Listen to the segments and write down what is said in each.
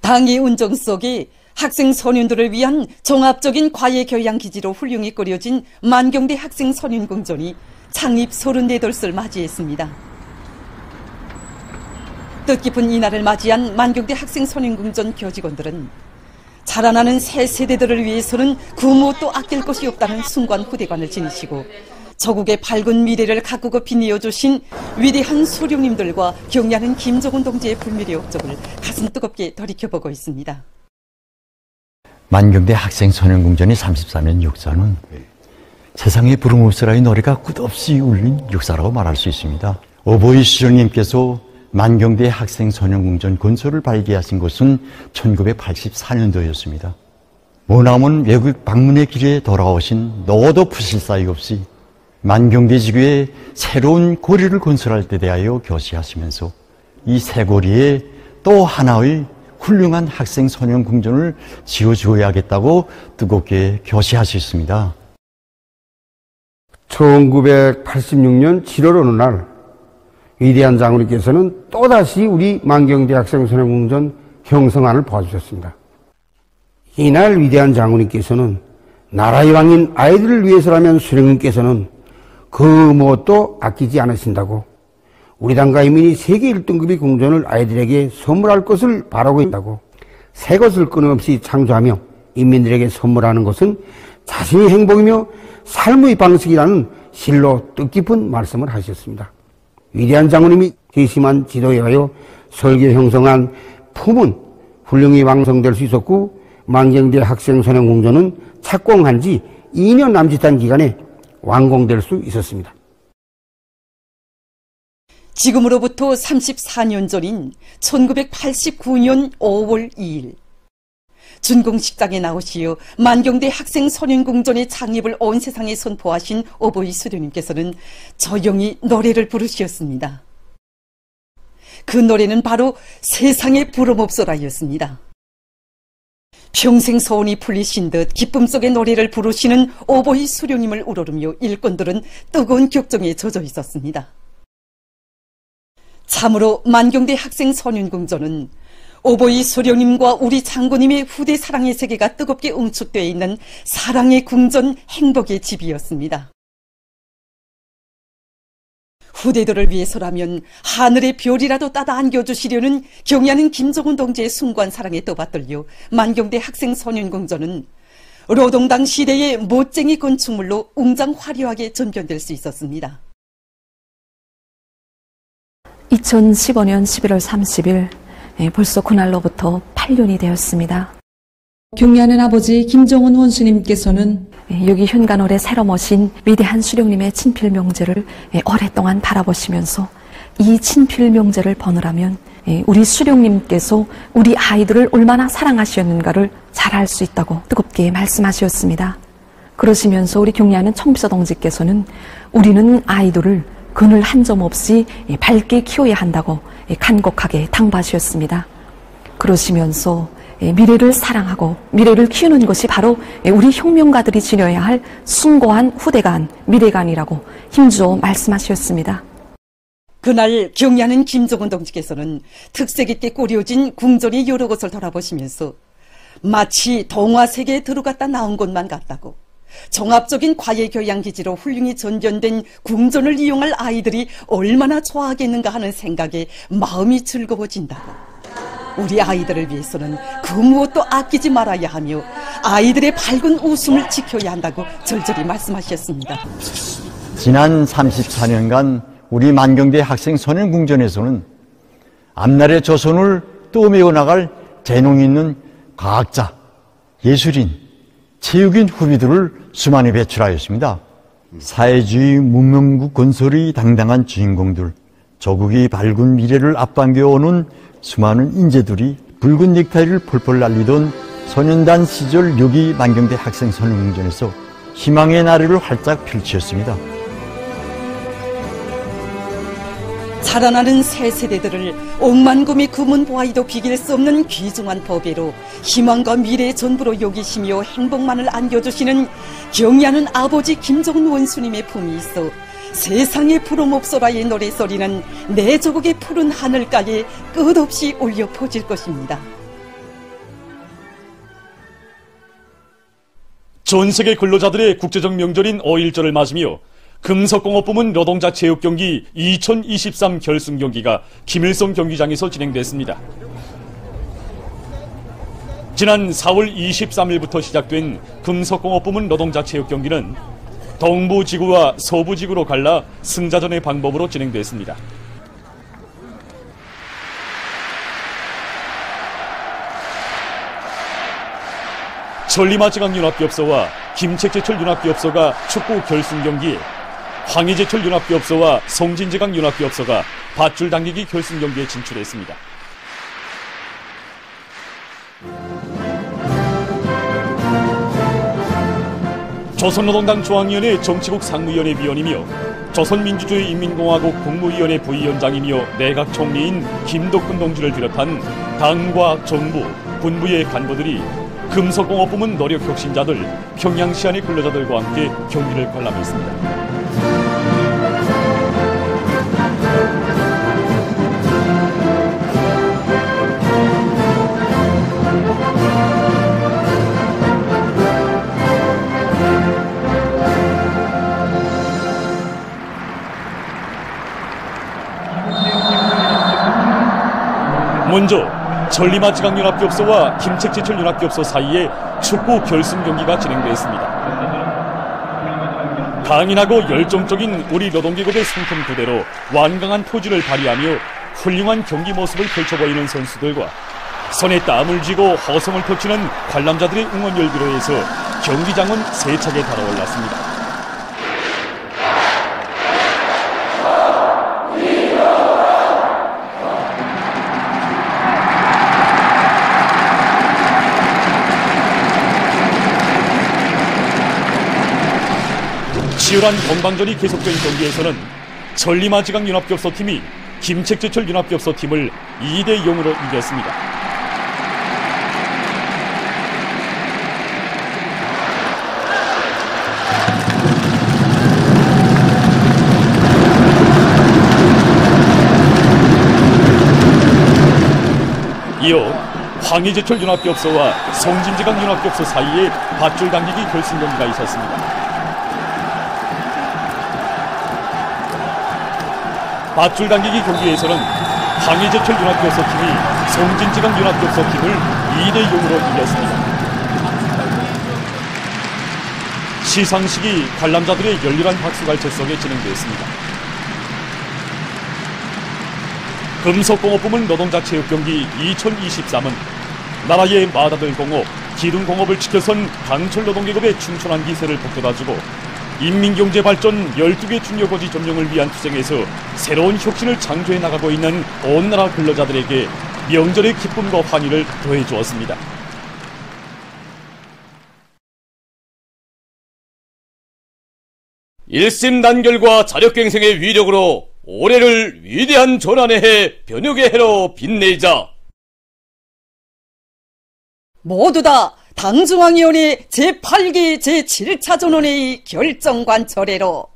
당의 운정 속에 학생 선윤들을 위한 종합적인 과외 교양 기지로 훌륭히 꾸려진 만경대 학생 선윤궁전이 창립 38돌을 맞이했습니다. 뜻깊은 이날을 맞이한 만경대 학생 선윤궁전 교직원들은 자라나는 새 세대들을 위해서는 그 무엇도 아낄 것이 없다는 숭고한 후대관을 지니시고 저국의 밝은 미래를 가꾸고 빛내어 주신 위대한 수령님들과 경례하는 김정은 동지의 불멸의 업적을 가슴 뜨겁게 돌이켜보고 있습니다. 만경대 학생 선윤궁전의 34년 역사는 세상에 부름없으라의 노래가 끝없이 울린 역사라고 말할 수 있습니다. 오보이 수령님께서 만경대 학생 선윤궁전 건설을 발기하신 것은 1984년도였습니다. 머나먼 외국 방문의 길에 돌아오신 너도 푸실 사이 없이 만경대 지구에 새로운 고리를 건설할 때 대하여 교시하시면서 이 새 고리에 또 하나의 훌륭한 학생 선윤궁전을 지어주어야겠다고 뜨겁게 교시하셨습니다. 1986년 7월 어느 날 위대한 장군님께서는 또다시 우리 만경대 학생 선윤궁전 형성안을 봐주셨습니다. 이날 위대한 장군님께서는 나라의 왕인 아이들을 위해서라면 수령님께서는 그 무엇도 아끼지 않으신다고 우리 당과 인민이 세계 1등급의 궁전을 아이들에게 선물할 것을 바라고 있다고 새 것을 끊임없이 창조하며 인민들에게 선물하는 것은 자신의 행복이며 삶의 방식이라는 실로 뜻깊은 말씀을 하셨습니다. 위대한 장군님이 개심한 지도에 하여 설계 형성한 품은 훌륭히 완성될 수 있었고 만경대 학생 선윤궁전은 착공한 지 2년 남짓한 기간에 완공될 수 있었습니다. 지금으로부터 34년 전인 1989년 5월 2일 준공식장에 나오시어 만경대 학생 선윤궁전의 창립을 온 세상에 선포하신 오보이 수령님께서는 조용히 노래를 부르셨습니다. 그 노래는 바로 세상에 부름없어라였습니다. 평생 소원이 풀리신 듯 기쁨 속의 노래를 부르시는 오보이 수령님을 우러르며 일꾼들은 뜨거운 격정에 젖어 있었습니다. 참으로 만경대 학생 선윤궁전은 오보이 수령님과 우리 장군님의 후대 사랑의 세계가 뜨겁게 응축되어 있는 사랑의 궁전, 행복의 집이었습니다. 후대들을 위해서라면 하늘의 별이라도 따다 안겨주시려는 경의하는 김정은 동지의 숭고한 사랑에 떠받들려 만경대 학생 선윤궁전은 노동당 시대의 멋쟁이 건축물로 웅장 화려하게 전변될 수 있었습니다. 2015년 11월 30일 벌써 그날로부터 8년이 되었습니다. 경례하는 아버지 김정은 원수님께서는 여기 현관홀에 새로 모신 위대한 수령님의 친필명제를 오랫동안 바라보시면서 이 친필명제를 보느라면 우리 수령님께서 우리 아이들을 얼마나 사랑하셨는가를 잘 알 수 있다고 뜨겁게 말씀하셨습니다. 그러시면서 우리 경례하는 청비서 동지께서는 우리는 아이들을 그늘 한 점 없이 밝게 키워야 한다고 간곡하게 당부하셨습니다. 그러시면서 미래를 사랑하고 미래를 키우는 것이 바로 우리 혁명가들이 지녀야 할 숭고한 후대간, 미래간이라고 힘주어 말씀하셨습니다. 그날 경의하는 김정은 동지께서는 특색 있게 꾸려진 궁전의 여러 곳을 돌아보시면서 마치 동화 세계에 들어갔다 나온 것만 같다고 종합적인 과외 교양 기지로 훌륭히 전변된 궁전을 이용할 아이들이 얼마나 좋아하겠는가 하는 생각에 마음이 즐거워진다고 우리 아이들을 위해서는 그 무엇도 아끼지 말아야 하며 아이들의 밝은 웃음을 지켜야 한다고 절절히 말씀하셨습니다. 지난 34년간 우리 만경대 학생 선윤궁전에서는 앞날의 조선을 떠메어 나갈 재능 있는 과학자, 예술인, 체육인 후비들을 수많이 배출하였습니다. 사회주의 문명국 건설의 당당한 주인공들, 조국의 밝은 미래를 앞당겨오는 수많은 인재들이 붉은 넥타이를 펄펄 날리던 소년단 시절 여기 만경대 학생 선윤궁전에서 희망의 나래를 활짝 펼치었습니다. 자라나는 새 세대들을 억만금의 금은 보아이도 비길 수 없는 귀중한 법외로 희망과 미래의 전부로 여기시며 행복만을 안겨주시는 경의하는 아버지 김정은 원수님의 품이 있어 세상에 부름없어라의 노래소리는 내 조국의 푸른 하늘가에 끝없이 울려 퍼질 것입니다. 전 세계 근로자들의 국제적 명절인 5.1절을 맞으며 금속공업부문 노동자 체육경기 2023 결승 경기가 김일성 경기장에서 진행됐습니다. 지난 4월 23일부터 시작된 금속공업부문 노동자 체육경기는 동부지구와 서부지구로 갈라 승자전의 방법으로 진행됐습니다. 천리마지강윤합기업소와 김책제철윤합기업소가 축구 결승 경기에 황희제철윤합기업소와 송진제강윤합기업소가 밧줄 당기기 결승 경기에 진출했습니다. 조선노동당 중앙위원회 정치국 상무위원회 위원이며 조선민주주의인민공화국 국무위원회 부위원장이며 내각 총리인 김덕훈 동지를 비롯한 당과 정부, 군부의 간부들이 금속공업부문 노력혁신자들, 평양시안의 근로자들과 함께 경기를 관람했습니다. 먼저 천리마지강윤합기업소와 김책제철윤합기업소 사이에 축구 결승 경기가 진행됐습니다. 강인하고 열정적인 우리 노동계급의 상품 그대로 완강한 포즈를 발휘하며 훌륭한 경기 모습을 펼쳐 보이는 선수들과 손에 땀을 쥐고 허성을 터치는 관람자들의 응원 열기로 해서 경기장은 세차게 달아올랐습니다. 치열한 건방전이 계속된 경기에서는 천리마지강윤합기업소 팀이 김책제철윤합기업소 팀을 2대 0으로 이겼습니다. 이어 황희제철윤합기업소와 송진제강윤합기업소 사이에 밧줄 당기기 결승 경기가 있었습니다. 밧줄 당기기 경기에서는 황희제철윤합기업소 팀이 송진제강윤합기업소 팀을 2대 0으로 이겼습니다. 시상식이 관람자들의 열렬한 박수갈채 속에 진행됐습니다. 금속공업부문 노동자 체육경기 2023은 나라의 마다들 공업, 기둥공업을 지켜선 강철 노동계급의 충천한 기세를 북돋아주고 인민경제 발전 12개 중요고지 점령을 위한 투쟁에서 새로운 혁신을 창조해 나가고 있는 온 나라 근로자들에게 명절의 기쁨과 환희를 더해 주었습니다. 일심단결과 자력갱생의 위력으로 올해를 위대한 전환의 해, 변혁의 해로 빛내자. 모두 다 당중앙위원회 제8기 제7차 전원회의 결정관철회로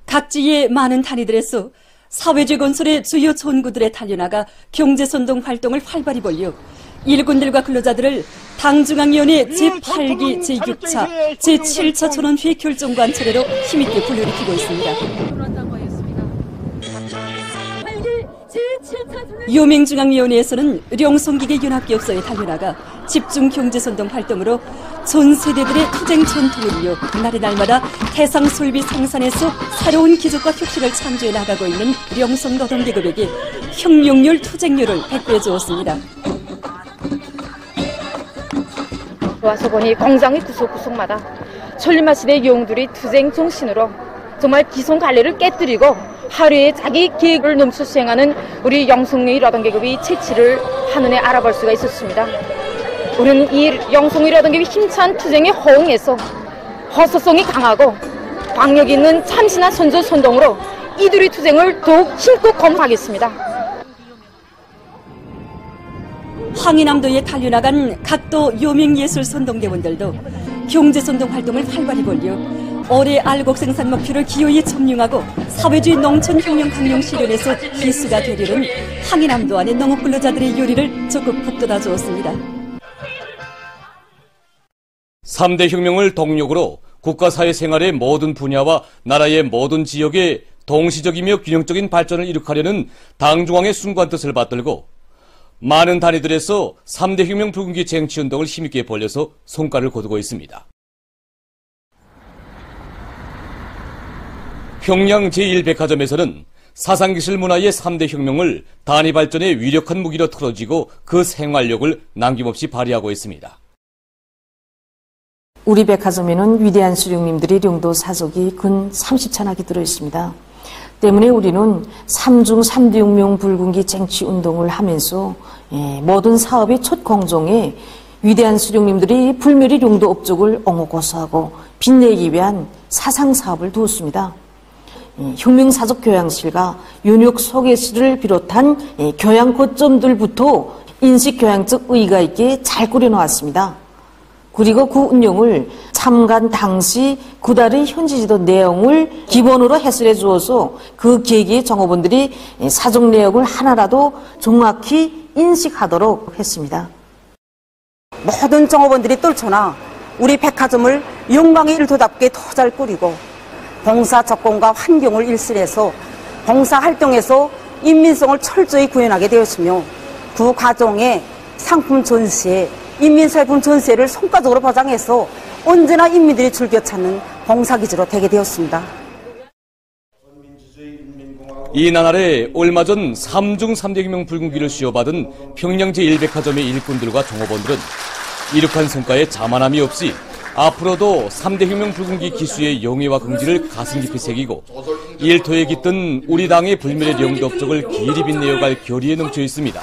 각지의 많은 단위들에서 사회주의 건설의 주요 전구들에 달려나가 경제선동 활동을 활발히 벌여 일꾼들과 근로자들을 당중앙위원회 제8기 제6차 제7차 전원회의 결정관철회로 힘있게 불러일으키고 있습니다. 요맹중앙위원회에서는 령송기계 연합기업소에 달려나가 집중경제선동 활동으로 전 세대들의 투쟁 전통을 이어 날이 날마다 해상솔비 생산에서 새로운 기적과 혁신을 창조해 나가고 있는 령송 노동계급에게 혁명률 투쟁률을 배포해 주었습니다. 와서 보니 공장의 구석구석마다 천리마신의 영웅들이 투쟁 정신으로 정말 기성갈래를 깨뜨리고 하루에 자기 계획을 넘쳐 수행하는 우리 영성의 노동계급의 채취를 한눈에 알아볼 수가 있었습니다. 우리는 이 영성의 노동계급의 힘찬 투쟁에 호응해서 허소성이 강하고 광력 있는 참신한 선조 선동으로 이들의 투쟁을 더욱 힘껏 검토하겠습니다. 황해남도에 달려나간 각도 요맹예술선동대원들도 경제선동 활동을 활발히 벌여 올해 알곡 생산 목표를 기어이 점령하고 사회주의 농촌혁명 강령 실현에서 필수가 되려는 항해남도 안의 농업 근로자들의 요리를 적극 북돋아 주었습니다. 3대 혁명을 동력으로 국가사회 생활의 모든 분야와 나라의 모든 지역에 동시적이며 균형적인 발전을 이룩하려는 당중앙의 숭고한 뜻을 받들고 많은 단위들에서 3대 혁명 불군기 쟁취운동을 힘있게 벌려서 성과를 거두고 있습니다. 평양 제1백화점에서는 사상기술 문화의 3대 혁명을 단위 발전의 위력한 무기로 틀어쥐고 그 생활력을 남김없이 발휘하고 있습니다. 우리 백화점에는 위대한 수령님들의 령도 사족이 근 30찬학이 들어있습니다. 때문에 우리는 3중 3대 혁명 불군기 쟁취운동을 하면서 모든 사업의 첫 공정에 위대한 수령님들이 불멸의 령도 업적을 옹호고수하고 빛내기 위한 사상사업을 두었습니다. 혁명사적 교양실과 윤육 소개실을 비롯한 교양 거점들부터 인식교양적 의의가 있게 잘 꾸려놓았습니다. 그리고 그 운영을 참관 당시 그달의 현지지도 내용을 기본으로 해설해 주어서 그 계기의 정업원들이 사정 내역을 하나라도 정확히 인식하도록 했습니다. 모든 정업원들이 떨쳐나 우리 백화점을 영광의 일터답게 더 잘 꾸리고 봉사 조건과 환경을 일실해서 봉사 활동에서 인민성을 철저히 구현하게 되었으며 그 과정에 상품 전시에 인민살품 전세를 성과적으로 보장해서 언제나 인민들이 즐겨 찾는 봉사기지로 되게 되었습니다. 이 나날에 얼마 전 3중 3대 혁명 불군기를 수여받은 평양 제1백화점의 일꾼들과 종업원들은 이룩한 성과에 자만함이 없이 앞으로도 3대 혁명 불군기 기수의 영예와 긍지를 가슴 깊이 새기고 일터에 깃든 우리 당의 불멸의 령도 업적을 길이 빛내어갈 결의에 넘쳐 있습니다.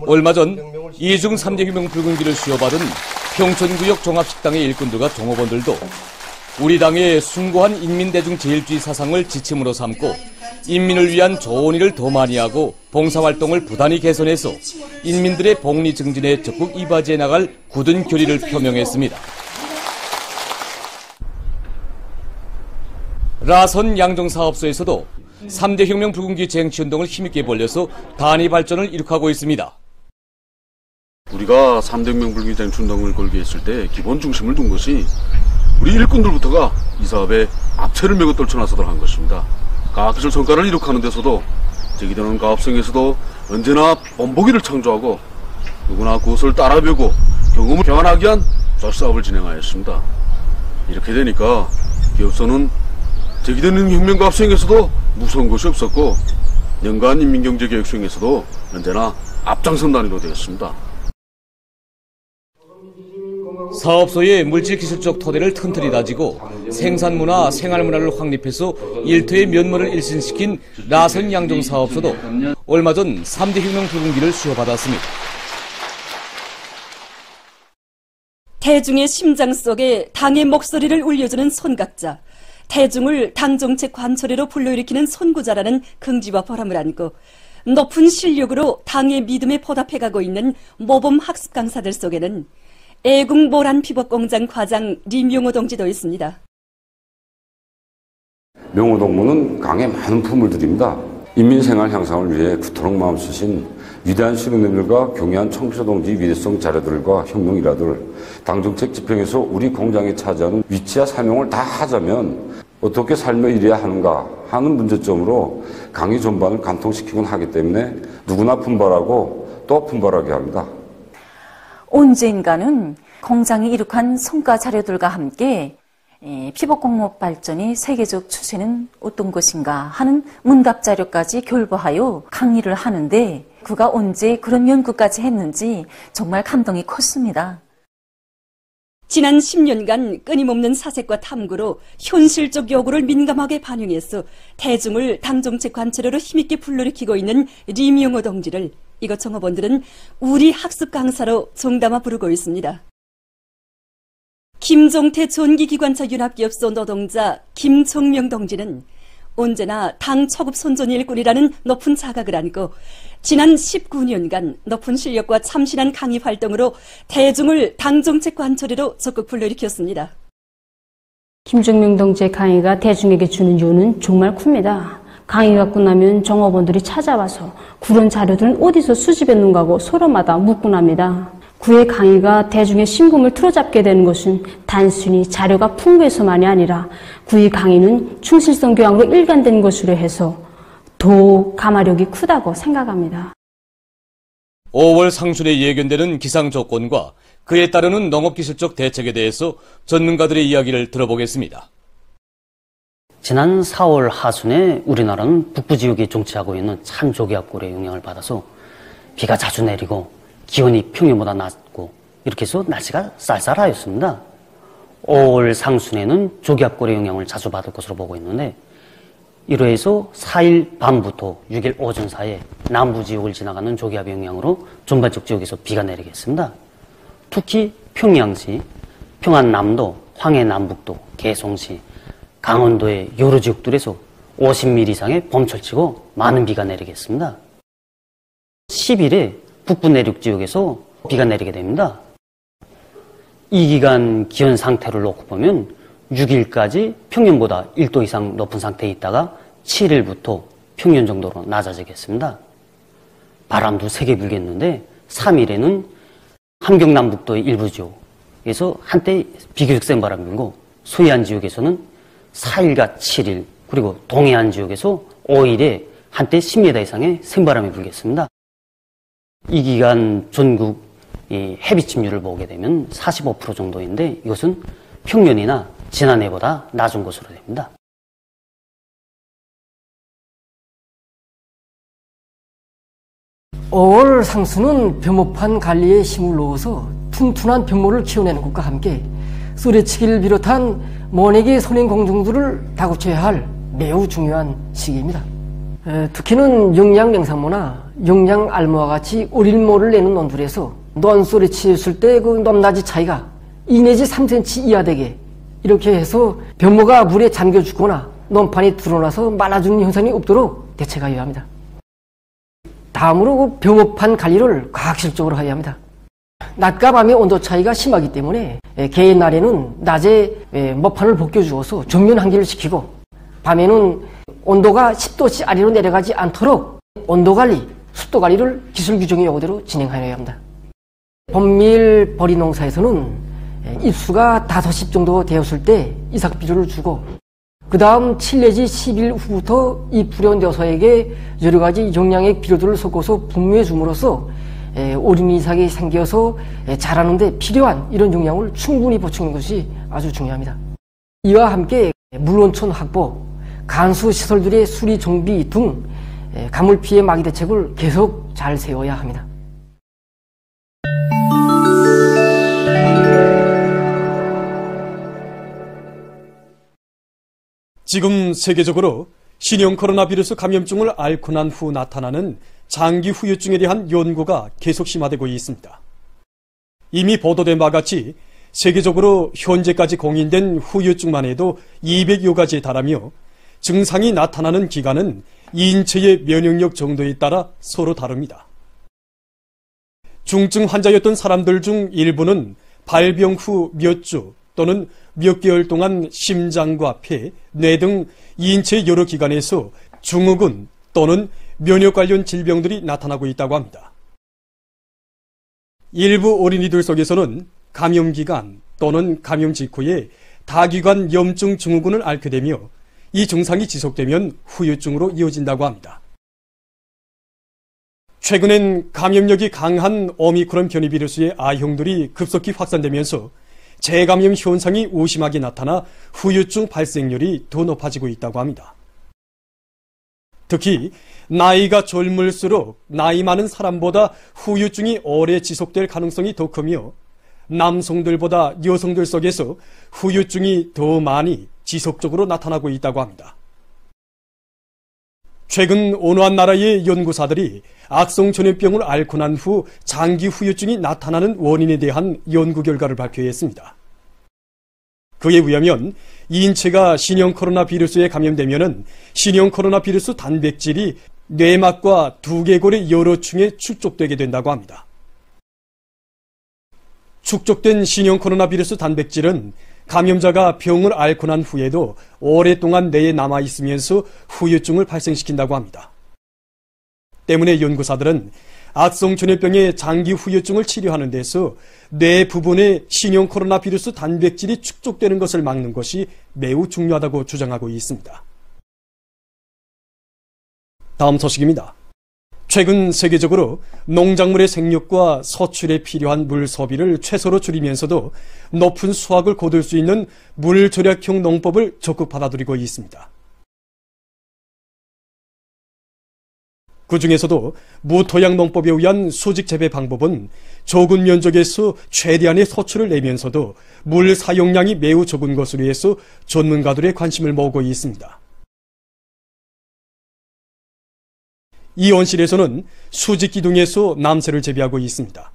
얼마 전 2중 3대 혁명 불군기를 수여받은 평촌구역 종합식당의 일꾼들과 종업원들도 우리 당의 숭고한 인민대중 제일주의 사상을 지침으로 삼고 인민을 위한 좋은 일을 더 많이 하고 봉사활동을 부단히 개선해서 인민들의 복리 증진에 적극 이바지해 나갈 굳은 결의를 표명했습니다. 라선 양정사업소에서도 3대 혁명 불군기 쟁취운동을 힘있게 벌려서 단위 발전을 이룩하고 있습니다. 우리가 3대 혁명 불군기 쟁취운동을 걸게 했을 때 기본 중심을 둔 것이 우리 일꾼들부터가 이 사업에 앞채를 메고 떨쳐나서도록 한 것입니다. 과학기술 성과를 이룩하는 데서도 제기되는 가업성에서도 언제나 본보기를 창조하고 누구나 그것을 따라배우고 경험을 교환하기 위한 사업을 진행하였습니다. 이렇게 되니까 기업소는 제기되는 혁명과 합성에서도 무서운 것이 없었고 연간 인민경제계획 수행에서도 언제나 앞장선 단위로 되었습니다. 사업소의 물질기술적 토대를 튼튼히 다지고 생산문화, 생활문화를 확립해서 일터의 면모를 일신시킨 라선 양정사업소도 얼마 전 3대 혁명 불군기를 수여받았습니다. 대중의 심장 속에 당의 목소리를 울려주는 손각자, 대중을 당정책 관철회로 불러일으키는 선구자라는 긍지와 보람을 안고 높은 실력으로 당의 믿음에 보답해가고 있는 모범 학습 강사들 속에는 애국 모란 피복공장 과장 리명호 동지도 있습니다. 명호 동무는 강에 많은 품을 들입니다. 인민생활 향상을 위해 그토록 마음 쓰신 위대한 수령님들과 경애한 청취자 동지 위대성 자료들과 혁명 일화들, 당정책 집행에서 우리 공장이 차지하는 위치와 사명을 다 하자면 어떻게 살며 일해야 하는가 하는 문제점으로 강의 전반을 관통시키곤 하기 때문에 누구나 분발하고 또 분발하게 합니다. 언젠가는 공장이 이룩한 성과 자료들과 함께 피복공업 발전의 세계적 추세는 어떤 것인가 하는 문답 자료까지 결부하여 강의를 하는데 그가 언제 그런 연구까지 했는지 정말 감동이 컸습니다. 지난 10년간 끊임없는 사색과 탐구로 현실적 요구를 민감하게 반영해서 대중을 당정책 관철회로 힘있게 불러일으키고 있는 리명호 동지를 이곳 정업원들은 우리 학습 강사로 정담아 부르고 있습니다. 김종태 전기기관차 윤합기업소 노동자 김종명 동지는 언제나 당 처급 선전 일꾼이라는 높은 자각을 안고 지난 19년간 높은 실력과 참신한 강의 활동으로 대중을 당 정책 관철회로 적극 불러일으켰습니다. 김정명 동지의 강의가 대중에게 주는 이유는 정말 큽니다. 강의가 끝나면 종업원들이 찾아와서 그런 자료들은 어디서 수집했는가 하고 서로마다 묻곤 합니다. 그의 강의가 대중의 심금을 틀어잡게 되는 것은 단순히 자료가 풍부해서만이 아니라 그의 강의는 충실성 교양으로 일관된 것으로 해서 더욱 감화력이 크다고 생각합니다. 5월 상순에 예견되는 기상 조건과 그에 따르는 농업기술적 대책에 대해서 전문가들의 이야기를 들어보겠습니다. 지난 4월 하순에 우리나라는 북부 지역에 정치하고 있는 찬조기압골의 영향을 받아서 비가 자주 내리고 기온이 평년보다 낮고 이렇게 해서 날씨가 쌀쌀하였습니다. 5월 상순에는 조기압골의 영향을 자주 받을 것으로 보고 있는데 이로해서 4일 밤부터 6일 오전 사이에 남부 지역을 지나가는 조기압의 영향으로 전반적 지역에서 비가 내리겠습니다. 특히 평양시, 평안남도, 황해남북도, 개송시, 강원도의 여러 지역들에서 50mm 이상의 봄철치고 많은 비가 내리겠습니다. 10일에 북부 내륙 지역에서 비가 내리게 됩니다. 이 기간 기온 상태를 놓고 보면 6일까지 평년보다 1도 이상 높은 상태에 있다가 7일부터 평년 정도로 낮아지겠습니다. 바람도 세게 불겠는데 3일에는 함경남북도의 일부 지역에서 한때 비교적 센 바람이 불고 서해안 지역에서는 4일과 7일 그리고 동해안 지역에서 5일에 한때 10m 이상의 센 바람이 불겠습니다. 이 기간 전국 해비 침률을 보게 되면 45% 정도인데 이것은 평년이나 지난해보다 낮은 것으로 됩니다. 올 상수는 벼모판 관리에 힘을 넣어서 튼튼한 벼모를 키워내는 것과 함께 소래치기를 비롯한 모내기 선행 공정들을 다고쳐야 할 매우 중요한 시기입니다. 특히는 영양명상모나 영양알모와 같이 어릴모를 내는 논들에서 논소리치였을 때 그 높낮이 차이가 2 내지 3cm 이하 되게 이렇게 해서 벼모가 물에 잠겨 죽거나 논판이 드러나서 말라주는 현상이 없도록 대책하여야 합니다. 다음으로 그 벼모판 관리를 과학실적으로 해야 합니다. 낮과 밤의 온도 차이가 심하기 때문에 개인 날에는 낮에 모판을 벗겨주어서 전면 환기를 시키고 밤에는 온도가 10도씨 아래로 내려가지 않도록 온도관리, 습도관리를 기술 규정의 요구대로 진행하여야 합니다. 봄밀 버리 농사에서는 입수가 5십 정도 되었을 때 이삭비료를 주고 그 다음 7 내지 10일 후부터 이 불연 벼서에게 여러 가지 영양의 비료들을 섞어서 분무해 줌으로써 어린 이삭이 생겨서 자라는 데 필요한 이런 영양을 충분히 보충하는 것이 아주 중요합니다. 이와 함께 물온천 확보, 간수 시설들의 수리 정비 등 가물 피해 막이 대책을 계속 잘 세워야 합니다. 지금 세계적으로 신형 코로나 바이러스 감염증을 앓고 난 후 나타나는 장기 후유증에 대한 연구가 계속 심화되고 있습니다. 이미 보도된 바와 같이 세계적으로 현재까지 공인된 후유증만 해도 200여 가지에 달하며 증상이 나타나는 기간은 인체의 면역력 정도에 따라 서로 다릅니다. 중증 환자였던 사람들 중 일부는 발병 후 몇 주 또는 몇 개월 동안 심장과 폐, 뇌 등 인체 여러 기관에서 증후군 또는 면역 관련 질병들이 나타나고 있다고 합니다. 일부 어린이들 속에서는 감염 기간 또는 감염 직후에 다기관 염증 증후군을 앓게 되며 이 증상이 지속되면 후유증으로 이어진다고 합니다. 최근엔 감염력이 강한 오미크론 변이 비루스의 I형들이 급속히 확산되면서 재감염 현상이 오심하게 나타나 후유증 발생률이 더 높아지고 있다고 합니다. 특히 나이가 젊을수록 나이 많은 사람보다 후유증이 오래 지속될 가능성이 더 크며 남성들보다 여성들 속에서 후유증이 더 많이 지속적으로 나타나고 있다고 합니다. 최근 어느 한 나라의 연구사들이 악성 전염병을 앓고 난 후 장기 후유증이 나타나는 원인에 대한 연구 결과를 발표했습니다. 그에 의하면 인체가 신형 코로나 비루스에 감염되면은 신형 코로나 비루스 단백질이 뇌막과 두개골의 여러 층에 축적되게 된다고 합니다. 축적된 신형 코로나 비루스 단백질은 감염자가 병을 앓고 난 후에도 오랫동안 뇌에 남아 있으면서 후유증을 발생시킨다고 합니다. 때문에 연구사들은 악성전염병의 장기 후유증을 치료하는 데서 뇌 부분에 신형 코로나 비루스 단백질이 축적되는 것을 막는 것이 매우 중요하다고 주장하고 있습니다. 다음 소식입니다. 최근 세계적으로 농작물의 생육과 서출에 필요한 물 소비를 최소로 줄이면서도 높은 수확을 거둘 수 있는 물 절약형 농법을 적극 받아들이고 있습니다. 그 중에서도 무토양 농법에 의한 수직 재배 방법은 적은 면적에서 최대한의 서출을 내면서도 물 사용량이 매우 적은 것으로 해서 전문가들의 관심을 모으고 있습니다. 이 온실에서는 수직 기둥에서 남새를 재배하고 있습니다.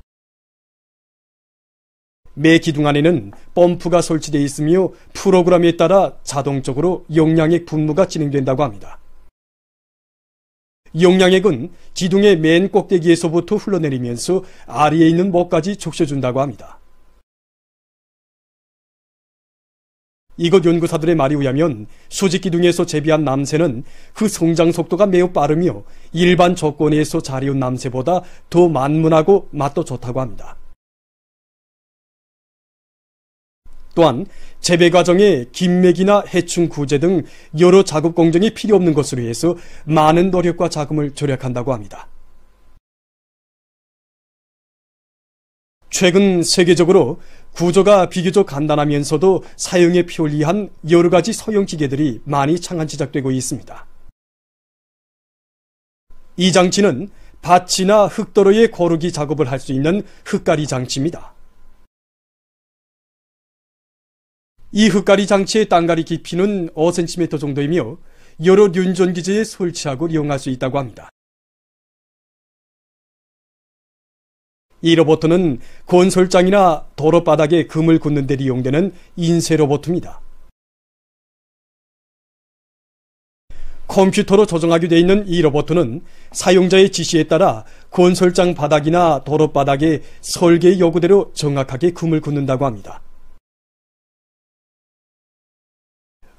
매 기둥 안에는 펌프가 설치되어 있으며 프로그램에 따라 자동적으로 용량액 분무가 진행된다고 합니다. 용량액은 기둥의 맨 꼭대기에서부터 흘러내리면서 아래에 있는 목까지 적셔준다고 합니다. 이것 연구사들의 말에 의하면 수직 기둥에서 재배한 남새는 그 성장 속도가 매우 빠르며 일반 조건에서 자라온 남새보다 더 만문하고 맛도 좋다고 합니다. 또한 재배 과정에 김맥이나 해충 구제 등 여러 작업 공정이 필요 없는 것으로 해서 많은 노력과 자금을 절약한다고 합니다. 최근 세계적으로 구조가 비교적 간단하면서도 사용에 편리한 여러 가지 소형 기계들이 많이 창안 제작되고 있습니다. 이 장치는 밭이나 흙도로에 고르기 작업을 할 수 있는 흙가리 장치입니다. 이 흙가리 장치의 땅가리 깊이는 5cm 정도이며 여러 륜전 기제에 설치하고 이용할 수 있다고 합니다. 이 로봇은 건설장이나 도로바닥에 금을 굽는 데 이용되는 인쇄 로봇입니다. 컴퓨터로 조정하게 되어 있는 이 로봇은 사용자의 지시에 따라 건설장 바닥이나 도로바닥에 설계 요구대로 정확하게 금을 굽는다고 합니다.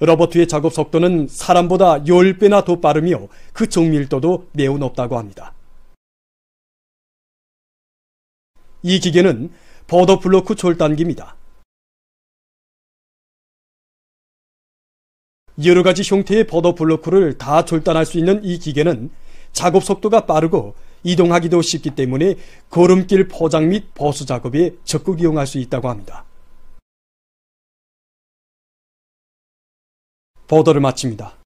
로봇의 작업 속도는 사람보다 10배나 더 빠르며 그 정밀도도 매우 높다고 합니다. 이 기계는 보더블로크 절단기입니다. 여러 가지 형태의 보더블로크를 다 절단할 수 있는 이 기계는 작업 속도가 빠르고 이동하기도 쉽기 때문에 걸음길 포장 및 보수 작업에 적극 이용할 수 있다고 합니다. 보도를 마칩니다.